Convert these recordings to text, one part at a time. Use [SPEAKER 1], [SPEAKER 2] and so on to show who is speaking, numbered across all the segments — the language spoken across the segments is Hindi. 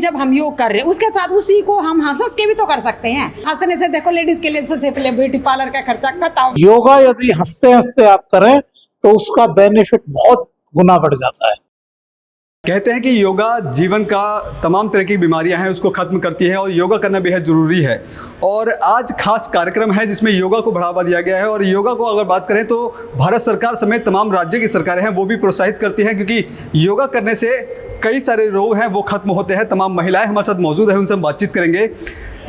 [SPEAKER 1] जब हम योग कर रहे हैं उसके साथ उसी को हम हंस के भी तो कर सकते हैं। हंसने से देखो लेडीज के लिए सबसे पहले ब्यूटी पार्लर का खर्चा खत्म।
[SPEAKER 2] योगा यदि हंसते हंसते आप करें तो उसका बेनिफिट बहुत गुना बढ़ जाता है।
[SPEAKER 3] कहते हैं कि योगा जीवन का तमाम तरह की बीमारियां हैं उसको खत्म करती है और योगा करना बेहद ज़रूरी है। और आज खास कार्यक्रम है जिसमें योगा को बढ़ावा दिया गया है। और योगा को अगर बात करें तो भारत सरकार समेत तमाम राज्य की सरकारें हैं वो भी प्रोत्साहित करती हैं, क्योंकि योगा करने से कई सारे रोग हैं वो खत्म होते हैं। तमाम महिलाएं हमारे साथ मौजूद है, उनसे हम बातचीत करेंगे।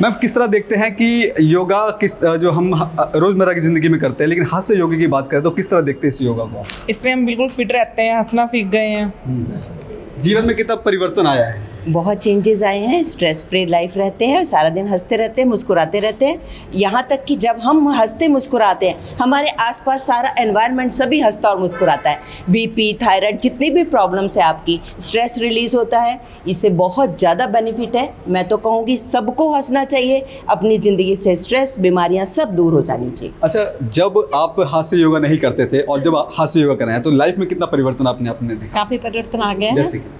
[SPEAKER 3] मैम, किस तरह देखते हैं कि योगा जो हम रोज़मर्रा की ज़िंदगी में करते हैं, लेकिन हास्य योगा की बात करें तो किस तरह देखते हैं इस योगा को?
[SPEAKER 4] इससे हम बिल्कुल फिट रहते हैं, हंसना सीख गए हैं।
[SPEAKER 3] जीवन में कितना परिवर्तन आया है?
[SPEAKER 5] बहुत चेंजेस आए हैं। स्ट्रेस फ्री लाइफ रहते हैं और सारा दिन हंसते रहते हैं, मुस्कुराते रहते हैं। यहाँ तक कि जब हम हंसते मुस्कुराते हैं हमारे आसपास सारा एनवायरनमेंट सभी हंसता और मुस्कुराता है। बीपी, थायराइड, जितनी भी प्रॉब्लम्स है आपकी, स्ट्रेस रिलीज होता है। इससे बहुत ज़्यादा बेनिफिट है। मैं तो कहूँगी सबको हंसना चाहिए, अपनी ज़िंदगी से स्ट्रेस, बीमारियाँ सब दूर हो जानी चाहिए।
[SPEAKER 3] अच्छा, जब आप हास्य योगा नहीं करते थे और जब आप हास्य योगा कर रहे हैं तो लाइफ में कितना परिवर्तन आपने अपने देखा?
[SPEAKER 1] काफी परिवर्तन आ गया है।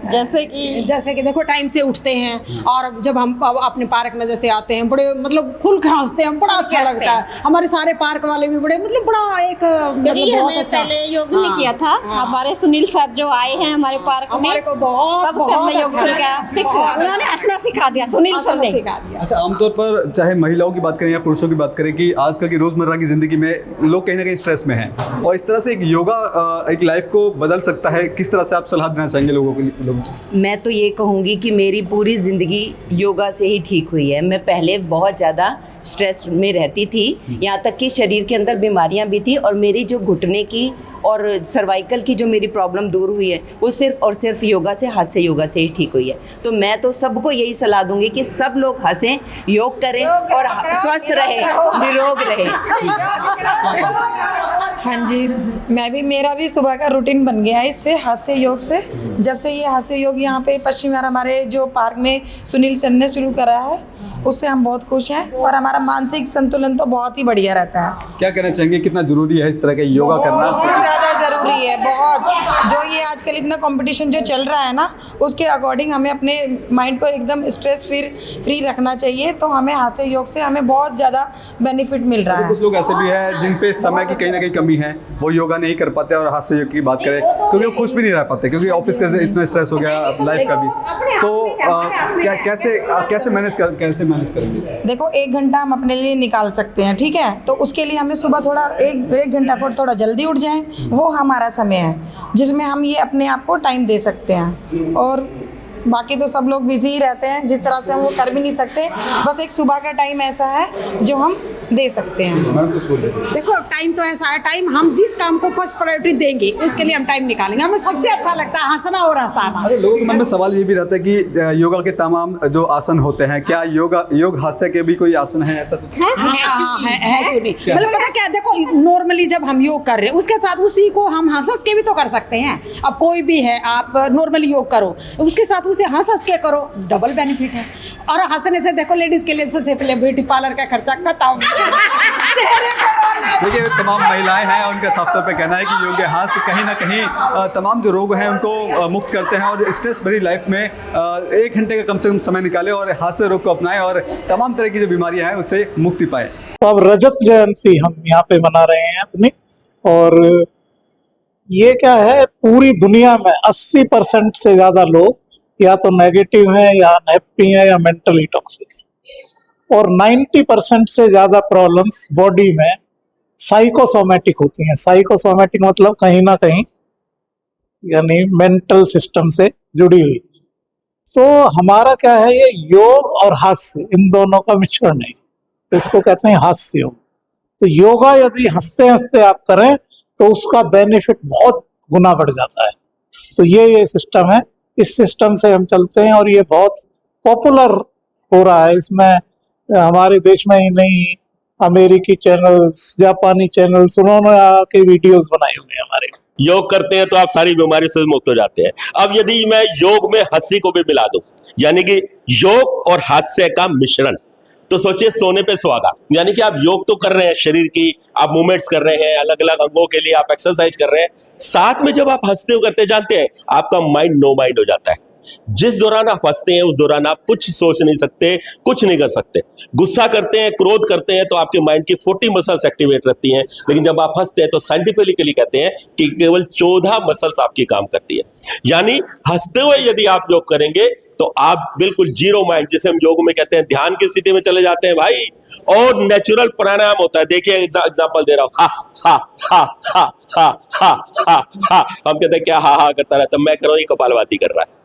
[SPEAKER 1] जैसे कि देखो टाइम से उठते हैं और जब हम अपने पार्क में जैसे आते हैं बड़े मतलब खुल के हंसते हैं, बड़ा अच्छा लगता है। हमारे सारे पार्क वाले भी बड़े मतलब बड़ा एक मतलब बहुत अच्छा।
[SPEAKER 6] पहले योग नहीं किया था। हमारे सुनील सर जो आए हैं हमारे पार्क में,
[SPEAKER 1] हमारे को बहुत
[SPEAKER 6] योग उन्होंने हंसना सिखा दिया, सुनील सर ने
[SPEAKER 1] सिखा दिया।
[SPEAKER 3] अच्छा, आमतौर पर चाहे महिलाओं की बात करें या पुरुषों की बात करें कि आजकल की रोज़मर्रा की ज़िंदगी में लोग कहीं ना कहीं स्ट्रेस में हैं, और इस तरह से एक योगा एक लाइफ को बदल सकता है। किस तरह से आप सलाह देना चाहेंगे लोगों को?
[SPEAKER 5] मैं तो ये कहूँगी कि मेरी पूरी ज़िंदगी योगा से ही ठीक हुई है। मैं पहले बहुत ज़्यादा स्ट्रेस में रहती थी, यहाँ तक कि शरीर के अंदर बीमारियाँ भी थी, और मेरी जो घुटने की और सर्वाइकल की जो मेरी प्रॉब्लम दूर हुई है वो सिर्फ और सिर्फ योगा से, हास्य योगा से ही ठीक हुई है। तो मैं तो सबको यही सलाह दूंगी कि सब लोग हंसें, योग करें और स्वस्थ रहें, निरोग रहें।
[SPEAKER 4] हाँ जी, मेरा भी सुबह का रूटीन बन गया है इससे, हास्य योग से। जब से ये हास्य योग यहाँ पे पश्चिम विहार हमारे जो पार्क में सुनील सर ने शुरू करा है, उससे हम बहुत खुश हैं और हमारा मानसिक संतुलन तो बहुत ही बढ़िया रहता है।
[SPEAKER 3] क्या कहना चाहेंगे, कितना जरूरी है इस तरह का योगा करना?
[SPEAKER 4] बहुत ज़्यादा ज़रूरी है, बहुत। जो ये आजकल इतना कंपटीशन जो चल रहा है ना, उसके अकॉर्डिंग हमें अपने माइंड को एकदम स्ट्रेस फ्री रखना चाहिए। तो हमें हास्य योग से हमें बहुत ज़्यादा बेनिफिट मिल रहा है।
[SPEAKER 3] कुछ लोग ऐसे भी हैं जिन पे समय की कहीं ना कहीं कमी है, वो योगा नहीं कर पाते और हास्य योग की बात करें क्योंकि वो खुश भी नहीं रह पाते, क्योंकि ऑफिस का इतना स्ट्रेस हो गया लाइफ का भी। तो कैसे मैनेज करेंगे?
[SPEAKER 4] देखो, 1 घंटा हम अपने लिए निकाल सकते हैं, ठीक है? तो उसके लिए हमें सुबह थोड़ा एक घंटा पर थोड़ा जल्दी उठ जाएं, वो हमारा समय है जिसमें हम ये अपने आप को टाइम दे सकते हैं। और बाकी तो सब लोग बिजी ही रहते हैं, जिस तरह से हम वो कर भी नहीं सकते। बस एक सुबह का टाइम ऐसा है जो हम दे सकते हैं।
[SPEAKER 1] देखो टाइम तो ऐसा है, टाइम हम जिस काम को फर्स्ट प्रायोरिटी देंगे उसके लिए हम टाइम निकालेंगे। हमें सबसे अच्छा लगता है हंसना और हंसाना।
[SPEAKER 3] अरे लोगों के मन में सवाल ये भी रहता है कि योगा के तमाम जो आसन होते हैं, क्या योग हास्य के भी कोई आसन है ऐसा कुछ?
[SPEAKER 1] है क्यों नहीं? मतलब पता क्या, देखो नॉर्मली जब हम योग कर रहे हैं उसके साथ उसी को हम हंस के भी तो कर सकते हैं। अब कोई भी है, आप नॉर्मली योग करो, उसके साथ उसे हंस के करो, डबल बेनिफिट है। और हंसने से देखो लेडीज के लिए सबसे पहले ब्यूटी पार्लर का खर्चा खत्म।
[SPEAKER 3] देखिए, तमाम महिलाएं हैं, उनका साफ तौर पे कहना है कि योग हास्य कहीं ना कहीं तमाम जो रोग हैं उनको मुक्त करते हैं, और स्ट्रेस भरी लाइफ में 1 घंटे का कम से कम समय निकालें और हास्य रोग को अपनाएं और तमाम तरह की जो बीमारियां हैं उससे मुक्ति पाएं।
[SPEAKER 2] तो अब रजत जयंती हम यहाँ पे मना रहे हैं अपनी, और ये क्या है, पूरी दुनिया में 80% से ज्यादा लोग या तो नेगेटिव हैं या अनहैप्पी हैं या मेंटली टॉक्सिक हैं, और 90% से ज्यादा प्रॉब्लम्स बॉडी में साइकोसोमैटिक होती हैं। साइकोसोमैटिक मतलब कहीं ना कहीं यानी मेंटल सिस्टम से जुड़ी हुई। तो हमारा क्या है, ये योग और हास्य इन दोनों का मिश्रण है, तो इसको कहते हैं हास्य योग। तो योगा यदि हंसते हंसते आप करें तो उसका बेनिफिट बहुत गुना बढ़ जाता है। तो ये सिस्टम है, इस सिस्टम से हम चलते हैं और ये बहुत पॉपुलर हो रहा है। इसमें हमारे देश में ही नहीं, अमेरिकी चैनल्स, जापानी चैनल्स, उन्होंने आके वीडियोस बनाए हुए हैं हमारे।
[SPEAKER 7] योग करते हैं तो आप सारी बीमारी से मुक्त हो जाते हैं। अब यदि मैं योग में हंसी को भी मिला दूं, यानी कि योग और हास्य का मिश्रण, तो सोचिए सोने पे सुहागा। यानी कि आप योग तो कर रहे हैं, शरीर की आप मूवमेंट्स कर रहे हैं, अलग अलग अंगों के लिए आप एक्सरसाइज कर रहे हैं, साथ में जब आप हंसते हो करते, जानते हैं आपका माइंड नो माइंड हो जाता है। जिस दौरान आप हंसते हैं उस दौरान आप कुछ सोच नहीं सकते, कुछ नहीं कर सकते। गुस्सा करते हैं, क्रोध करते हैं तो आपके माइंड की 40 मसल्स एक्टिवेट रहती हैं, लेकिन जब आप हंसते हैं तो साइंटिफिकली कहते हैं कि केवल 14 मसल्स आपकी काम करती है। यानी हंसते हुए यदि आप योग करेंगे तो आप बिल्कुल जीरो माइंड, जिसे हम योग में कहते हैं ध्यान की स्थिति में चले जाते हैं भाई। और नेचुरल प्राणायाम होता है। देखिए एग्जांपल दे रहा हूं, हा हा हा हा हा हा हा हा। हम कहते हैं क्या हा हा करता रहता, मैं कर रहा हूं, ये कपालभाति कर रहा है।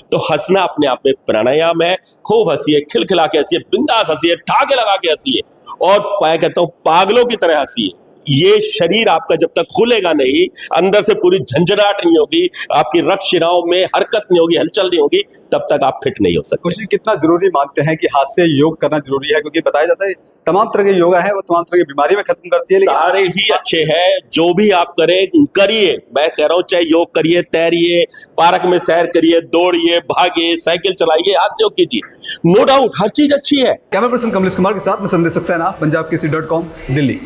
[SPEAKER 7] तो हंसना अपने आप में प्राणायाम है। खूब हंसिए, खिलखिला के हंसिए, बिंदास हंसिए, ठाके लगा के हंसिए और मैं कहता हूं पागलों की तरह हंसिए। ये शरीर आपका जब तक खुलेगा नहीं, अंदर से पूरी झंझनाहट नहीं होगी, आपकी रक्त शिराओं में हरकत नहीं होगी, हलचल नहीं होगी, तब तक आप फिट नहीं हो सकते।
[SPEAKER 3] खुशी कितना जरूरी मानते हैं कि हाथ से योग करना जरूरी है, क्योंकि बताया जाता है तमाम तरह के योगा है वो तमाम तरह की बीमारी में खत्म करती है।
[SPEAKER 7] सारे ही अच्छे हैं, जो भी आप करें करिए। मैं कह रहा हूं चाहे योग करिए, तैरिए, पार्क में सैर करिए, दौड़िए, भागिए, साइकिल चलाइए, हाथ से योग कीजिए, नो डाउट हर चीज अच्छी है।
[SPEAKER 3] कैमरा पर्सन कमलेश कुमार के साथ मैं संदेश सक्सेना, पंजाब केसरी.com, दिल्ली।